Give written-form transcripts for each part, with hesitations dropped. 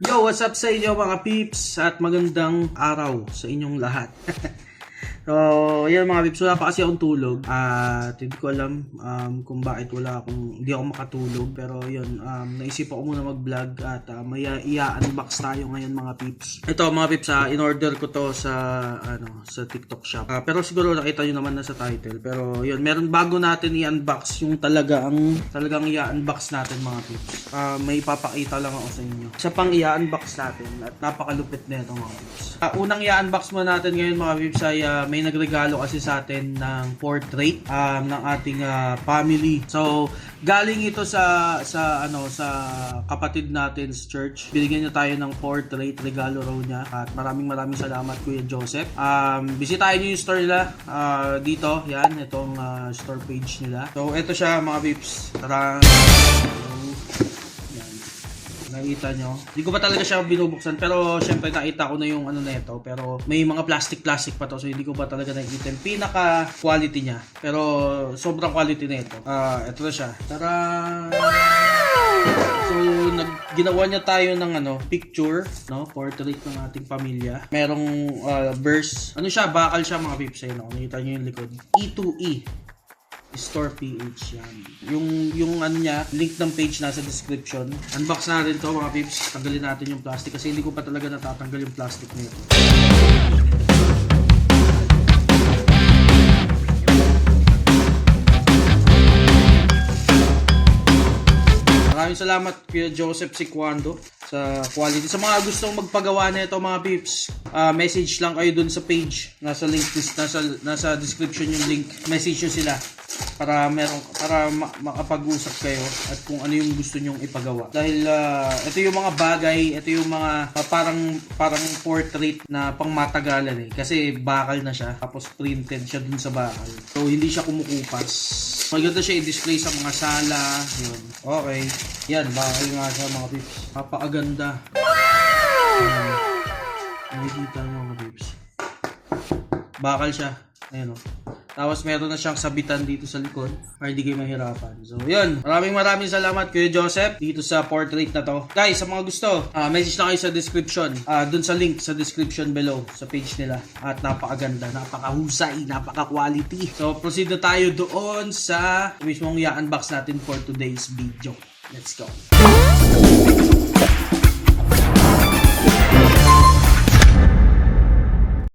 Yo, what's up sa inyo mga peeps at magandang araw sa inyong lahat. So, yan mga peeps, wala pa kasi akong tulog at hindi ko alam kung bakit hindi ako makatulog, pero yun, naisip ako muna mag-vlog at may i-unbox tayo ngayon mga peeps. Ito mga peeps, in-order ko to sa TikTok shop. Pero siguro nakita nyo naman na sa title, pero yun, meron bago natin i-unbox yung talagang i-unbox natin mga peeps. May ipapakita lang ako sa inyo. Isa pang i-unbox natin at napakalupit na ito mga peeps. Unang i-unbox mo natin ngayon mga peeps ay may nagregalo kasi sa atin ng portrait ng ating family. So, galing ito sa kapatid natin sa church. Binigyan niya tayo ng portrait, regalo raw niya. At maraming salamat Kuya Joseph. Bisitahin niyo yung store nila dito. Yan, itong store page nila. So, ito siya mga peeps. Tara. Nakita nyo. Hindi ko pa talaga siya binubuksan, pero syempre nakita ko na yung na ito. Pero may mga plastic pa to, so hindi ko pa talaga nakikita yung pinaka quality niya. Pero sobrang quality na ito. Ito na siya. Tara! So, ginawa niya tayo ng picture, portrait ng ating pamilya. Merong verse. Bakal siya mga peeps. Nakita nyo yung likod. E2E. Store PH yan. Yung niya, link ng page nasa description. Unbox natin to mga peeps. Tanggalin natin yung plastic kasi hindi ko pa talaga natatanggal yung plastic nito. Maraming salamat Kuya Joseph Siquando sa quality. Sa mga gustong magpagawa nito mga peeps, message lang kayo dun sa page. Nasa link nasa description yung link. Message nyo sila para makapag-usap kayo at kung ano yung gusto nyong ipagawa. Dahil ito yung mga bagay, ito yung mga parang portrait na pangmatagalan kasi bakal na siya tapos printed siya dun sa bakal. So hindi siya kumukupas. Maganda siya i-display sa mga sala. Yun. Okay. Yan, bakal nga siya mga peeps. Napakaganda. Nakikita nyo mga peeps. Bakal siya. Ayan o. Tapos meron na siyang sabitan dito sa likod para hindi kayo mahirapan. So yun, maraming salamat Kuya Joseph dito sa portrait na to. Guys, sa mga gusto, message na kayo sa description, dun sa link sa description below sa page nila. At napakaganda, napakahusay, napaka-quality. So proceed na tayo doon sa mismong i-unbox natin for today's video. Let's go.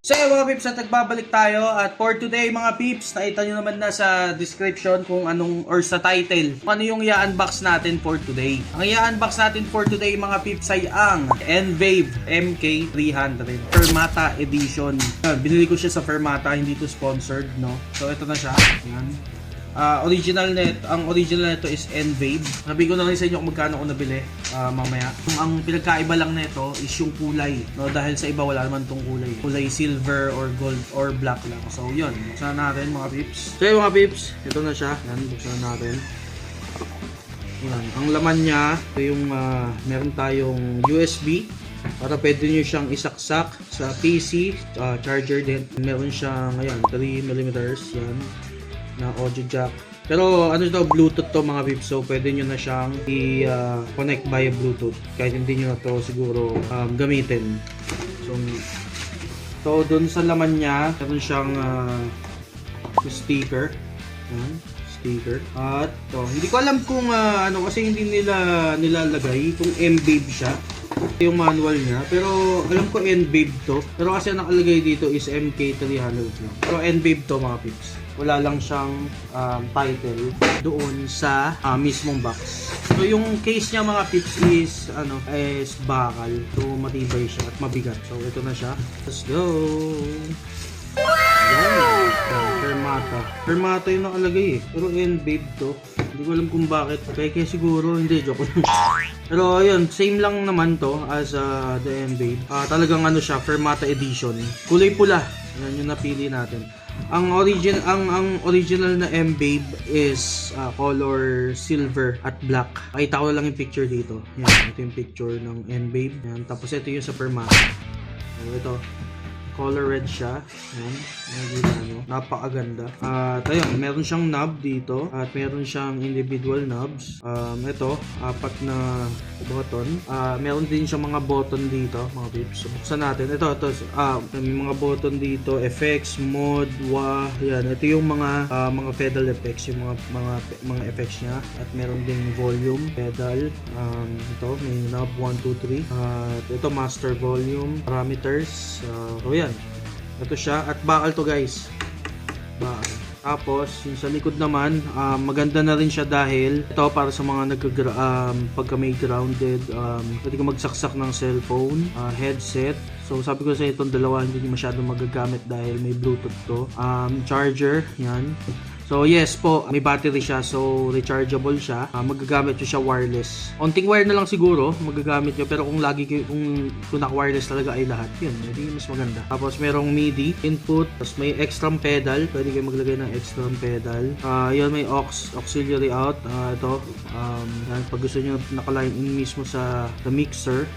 So mga peeps, at nagbabalik tayo at for today mga peeps, nakita nyo naman na sa description kung sa title, kung ano yung i-unbox natin for today. Ang i-unbox natin for today mga peeps ay ang Envape MK300 Fermata Edition. Binili ko siya sa Fermata, hindi to sponsored, no? So ito na siya. Yan. Ang original nito is Envape. Sabi ko na rin sa inyo kung magkano ko nabili mamaya. Ang pinagkaiba lang nito is yung kulay, no? Dahil sa iba wala naman tong kulay silver or gold or black lang. So yun, buksan natin mga peeps. So yun mga peeps, ito na siya. Yan, buksan natin. Yan, ang laman niya, ito yung meron tayong USB para pwede nyo siyang isaksak sa PC, charger din. Meron siyang 3mm yan na audio jack. Pero Bluetooth to mga peeps. So pwede nyo na siyang i-connect via Bluetooth kahit hindi nyo na to siguro gamitin. So dun sa laman niya, meron siyang sticker. Sticker. At hindi ko alam kung kasi hindi nila nilalagay kung Envape siya. Yung manual niya, pero alam ko Envape to. Pero kasi ang nakalagay dito is MK300 lang. Pero Envape to mga peeps. Wala lang siyang title doon sa mismong box. So yung case niya mga peeps is bakal. So matibay siya at mabigat. So ito na siya. Let's go. Wow! Fermata yung nakalagay Pero Envape to. Hindi ko alam kung bakit. Kaya siguro, hindi, joke lang. Pero ayun, same lang naman to as the Envape. Talagang siya, Fermata Edition. Kulay pula. Yan yung napili natin. Ang original na Envape is color silver at black. Pakita ko lang yung picture dito. Yan, ito yung picture ng Envape. Yan, tapos ito yung sa Fermata. So, ito. Color red siya. Ayan. Nakikita nyo. Napakaganda. At ayun, meron siyang knob dito. At meron siyang individual knobs. Ito, 4 na button. Meron din siyang mga button dito, mga peeps. So, buksan natin. Ito. May mga button dito. Effects, mode, wah. Yan. Ito yung mga pedal effects. Yung mga effects niya. At meron ding volume, pedal. Ito, may knob 1, 2, 3. Ito, master volume, parameters. So, yan. Ito siya. At bakal to, guys. Bakal. Tapos, yung sa likod naman, maganda na rin siya dahil ito para sa mga pagka may grounded, pwede ka magsaksak ng cellphone, headset. So, sabi ko sa itong dalawa, hindi masyado magagamit dahil may Bluetooth to. Charger, yan. So yes po, may battery siya, so rechargeable siya. Magagamit nyo siya wireless. Onting wire na lang siguro magagamit nyo, pero kung naka-wireless talaga ay lahat, yun, hindi mas maganda. Tapos merong MIDI input, tapos may extra pedal, pwede kayo maglagay ng extra pedal. Yun, may auxiliary out. Ito, yan, pag gusto nyo naka-line in mismo sa mixer.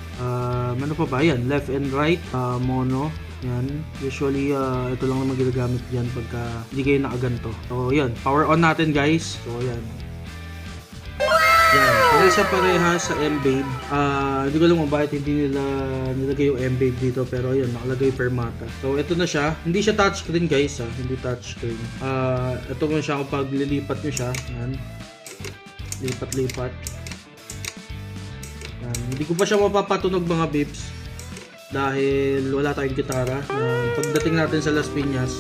Ano pa ba? Yan, left and right, mono. Yan, usually ito lang naman ginagamit dyan pagka hindi kayo nakaganto. So yan, power on natin guys. So yan. Yan, pareha sa M-Babe. Hindi ko alam kung bakit hindi nila nilagay yung M-Babe dito, pero yan, nakalagay Fermata. So ito na siya, hindi siya touchscreen guys, hindi touchscreen. Ito nga siya kapag lilipat nyo siya. Yan, lipat-lipat. Yan, hindi ko pa siya mapapatunog mga beeps dahil wala tayong gitara. Pagdating natin sa Las Piñas,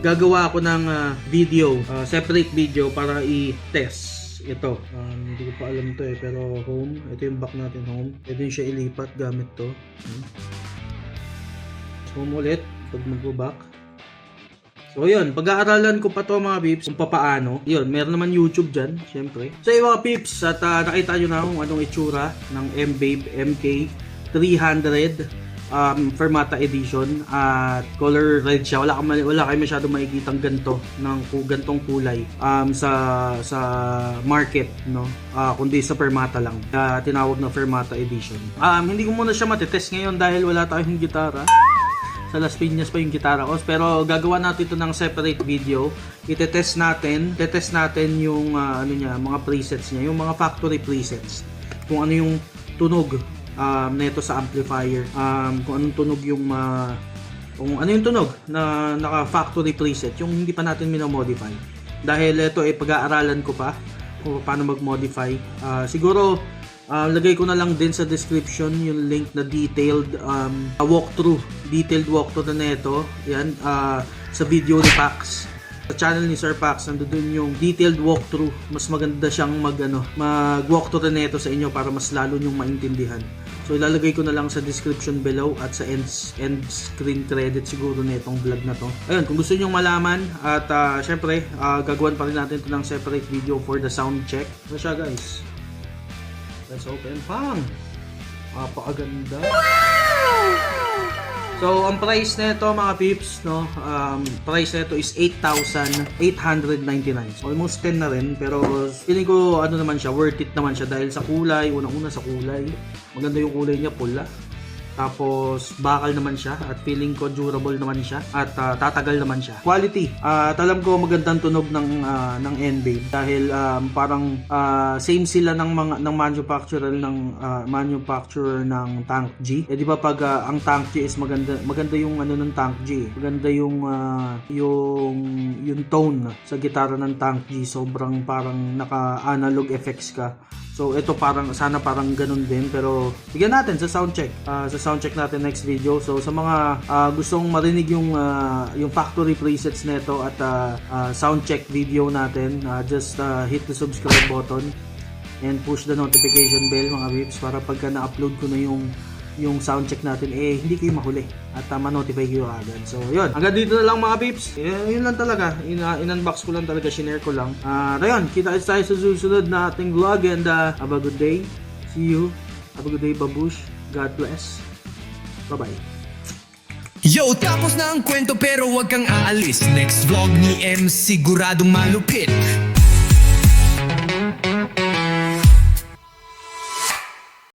gagawa ako ng video, separate video para i-test ito. Hindi ko pa alam to pero home, ito yung back natin, home. Pwede siya ilipat gamit to. Home ulit pag mag-back. So yun, pag-aaralan ko pa to mga peeps kung papaano. Yun, meron naman YouTube dyan, syempre. So yun mga peeps, at nakita nyo na kung anong itsura ng M-Babe MK300 Fermata edition at color red siya. Wala kayo masyadong makikitang gantong kulay sa market, no? Kundi sa Fermata lang. Tinawag na Fermata edition. Hindi ko muna siya matitest ngayon dahil wala tayong gitara. Sa Las Piñas pa yung gitara ko, pero gagawa natin ito ng separate video. Itetest natin yung mga presets niya, yung mga factory presets. Kung ano yung tunog nito sa amplifier, kung anong tunog kung ano yung tunog na naka-factory preset, yung hindi pa natin minomodify. Dahil ito ay pag-aaralan ko pa kung paano mag-modify. Siguro lagay ko na lang din sa description yung link na detailed walkthrough na nito. Yan, sa video ni Pax. Sa channel ni Sir Pax, nandoon yung detailed walkthrough. Mas maganda siyang mag-walkthrough na nito sa inyo para mas lalo nyong maintindihan. So ilalagay ko na lang sa description below at sa end screen credit siguro na itong vlog na to. Ayun, kung gusto nyong malaman at syempre gagawin pa rin natin ito ng separate video for the sound check. Ano siya guys? Let's open. Pang! Napakaganda. So, ang price nito mga peeps, no? Price nito is 8,899. Almost 10 na rin, pero feeling ko naman siya, worth it naman siya dahil sa kulay, unang-una sa kulay. Maganda yung kulay niya, pula. Tapos bakal naman siya at feeling ko durable naman siya at tatagal naman siya. Quality. At alam ko magandang tunog ng M-Babe dahil parang same sila ng manufacturer ng Tank G. Di ba pag ang Tank G is maganda yung ng Tank G. Maganda yung tone sa gitara ng Tank G. Sobrang parang naka-analog effects ka. So ito sana parang ganun din, pero bigyan natin sa soundcheck. Sa soundcheck natin next video. So sa mga gustong marinig yung factory presets nito at soundcheck video natin, just hit the subscribe button and push the notification bell mga peeps para pagka na-upload ko na yung soundcheck natin, hindi kayo mahuli at ma-notify kayo agad. So yun, hanggang dito na lang mga peeps. Yun lang talaga, in-unbox ko lang talaga, shinare ko lang. Ayun, kita tayo sa susunod na ating vlog and have a good day. See you. Have a good day, babush. God bless. Bye-bye. Yo, tapos na ang kwento pero wag kang aalis. Next vlog ni M siguradong malupit.